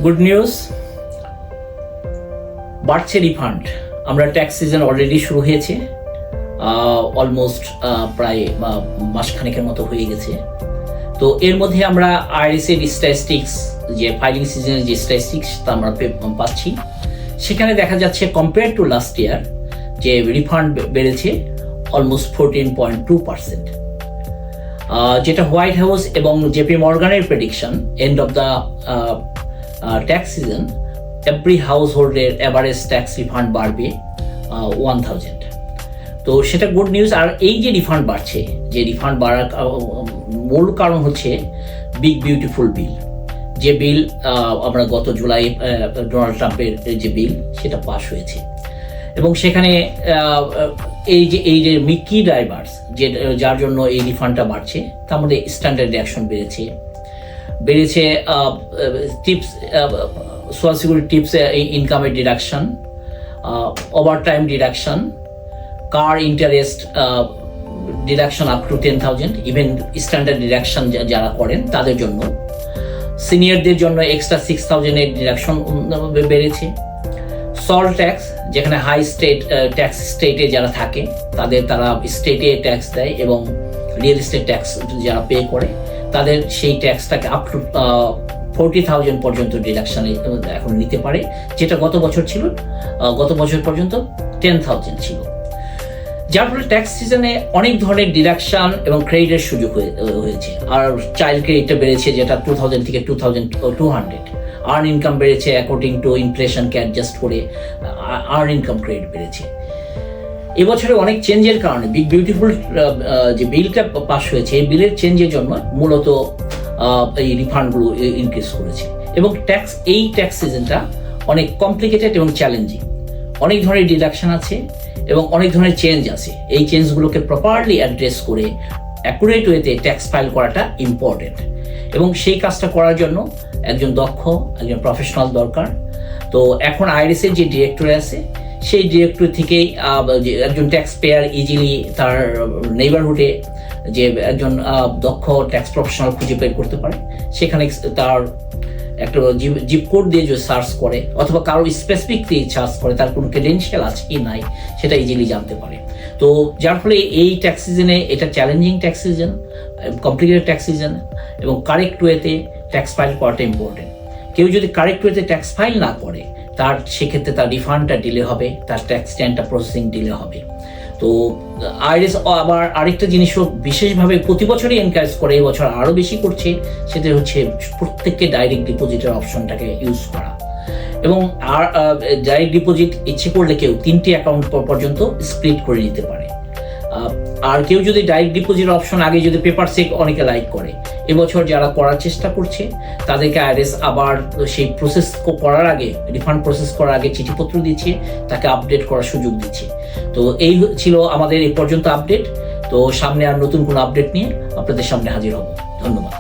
Good news, বাড়ছে refund. আমরা tax season already শুরু হয়েছে, অলমোস্ট প্রায় মাসখানেকের মতো হয়ে গেছে। তো এর মধ্যে আমরা আইআরএস এর স্ট্যাটিস্টিক্স, যে ফাইলিং সিজনের যে স্ট্যাটিস্টিক্স তা আমরা পাচ্ছি। সেখানে দেখা যাচ্ছে কম্পেয়ার টু লাস্ট ইয়ার যে রিফান্ড বেড়েছে অলমোস্ট 14.2%, যেটা হোয়াইট হাউস এবং জেপি মর্গানের prediction end of the tax season every হাউস হোল্ডের অ্যাভারেজ ট্যাক্স রিফান্ড বাড়বে 1000। তো সেটা গুড নিউজ। আর এই যে রিফান্ড বাড়ছে, যে রিফান্ড বাড়ার মূল কারণ হচ্ছে বিগ বিউটিফুল বিল, যে বিল আমরা গত জুলাই ডোনাল্ড ট্রাম্পের যে বিল সেটা পাস হয়েছে। এবং সেখানে এই যে মিকি ড্রাইভার্স যার জন্য এই রিফান্ডটা বাড়ছে, তার মধ্যে স্ট্যান্ডার্ড ডিডাকশন বেড়েছে টিপস, সোশ্যাল সিকিউরিটি টিপস ইনকামের deduction, over time deduction, car interest deduction up to 10,000, even standard deduction যারা করেন তাদের জন্য, সিনিয়রদের জন্য এক্সট্রা 6,000 এর ডিডাকশন বেড়েছে। সল ট্যাক্স, যেখানে হাই ট্যাক্স স্টেটে যারা থাকে তারা স্টেটে ট্যাক্স দেয় এবং রিয়েল এস্টেট ট্যাক্স যারা পে করে তাদের সেই ট্যাক্সটাকে আপ টু 40,000 পর্যন্ত ডিডাকশনে এখন নিতে পারে, যেটা গত বছর পর্যন্ত 10,000 ছিল। যার ফলে ট্যাক্স সিজনে অনেক ধরনের ডিডাকশন এবং ক্রেডিটের সুযোগ হয়েছে। আর চাইল্ড ক্রেডিটটা বেড়েছে, যেটা 2,000 থেকে 2,200। আর্ন ইনকাম বেড়েছে অ্যাকর্ডিং টু ইনফ্লেশনকে অ্যাডজাস্ট করে, আর্ন ইনকাম ক্রেডিট বেড়েছে। এবছরে অনেক চেঞ্জের কারণে বিগ বিউটিফুল যে বিলটা পাস হয়েছে, এই বিলের চেঞ্জের জন্য মূলত এই রিফান্ডগুলো ইনক্রিজ করেছে। এবং এই ট্যাক্স সিজনটা অনেক কমপ্লিকেটেড এবং চ্যালেঞ্জিং, অনেক ধরনের ডিডাকশন আছে এবং অনেক ধরনের চেঞ্জ আছে। এই চেঞ্জগুলোকে প্রপারলি অ্যাড্রেস করে অ্যাকুরেট ওয়েতে ট্যাক্স ফাইল করাটা ইম্পর্টেন্ট, এবং সেই কাজটা করার জন্য একজন দক্ষ, একজন প্রফেশনাল দরকার। তো এখন আইআরএস এর যে ডিরেক্টর আছে, সেই ডিরেক্টর থেকেই একজন ট্যাক্স পেয়ার ইজিলি তার নেইবারহুডে যে একজন দক্ষ ট্যাক্স প্রফেশনাল খুঁজে বের করতে পারে, সেখানে তার একটা জিপ কোড দিয়ে যদি সার্চ করে অথবা কারো স্পেসিফিক দিয়ে সার্চ করে, তার কোনো ক্রেডেনশিয়াল আছে কি নাই সেটা ইজিলি জানতে পারে। তো যার ফলে এই ট্যাক্স সিজনে, এটা challenging tax season, complicated tax season, এবং কারেক্ট ওয়েতে ট্যাক্স ফাইল করাটা ইম্পর্টেন্ট। কেউ যদি কারেক্ট ওয়েতে ট্যাক্স ফাইল না করে, সেক্ষেত্রে তার রিফান্ডটা ডিলে হবে, তার ট্যাক্স রিটার্নটা প্রসেসিং ডিলে হবে। তো আইআরএস আবার আরেকটা জিনিসও বিশেষভাবে প্রতি বছরই এনকারেজ করে, এবছর আরও বেশি করছে, সেটা হচ্ছে প্রত্যেককে ডাইরেক্ট ডিপোজিটের অপশনটাকে ইউজ করা। এবং ডাইরেক্ট ডিপোজিট ইচ্ছে করলে কেউ 3টি অ্যাকাউন্ট পর্যন্ত স্প্লিট করে নিতে পারে। আর কেউ যদি ডাইরেক্ট ডিপোজিট অপশন আগে যদি পেপার চেক অনেকে লাইক করে, এবছর যারা করার চেষ্টা করছে তাদেরকে আইআরএস আবার সেই প্রসেস করার আগে, রিফান্ড প্রসেস করার আগে চিঠিপত্র দিচ্ছে, তাকে আপডেট করার সুযোগ দিচ্ছে। তো এই ছিল আমাদের এই পর্যন্ত আপডেট। তো সামনে আর নতুন কোনো আপডেট নিয়ে আপনাদের সামনে হাজির হব। ধন্যবাদ।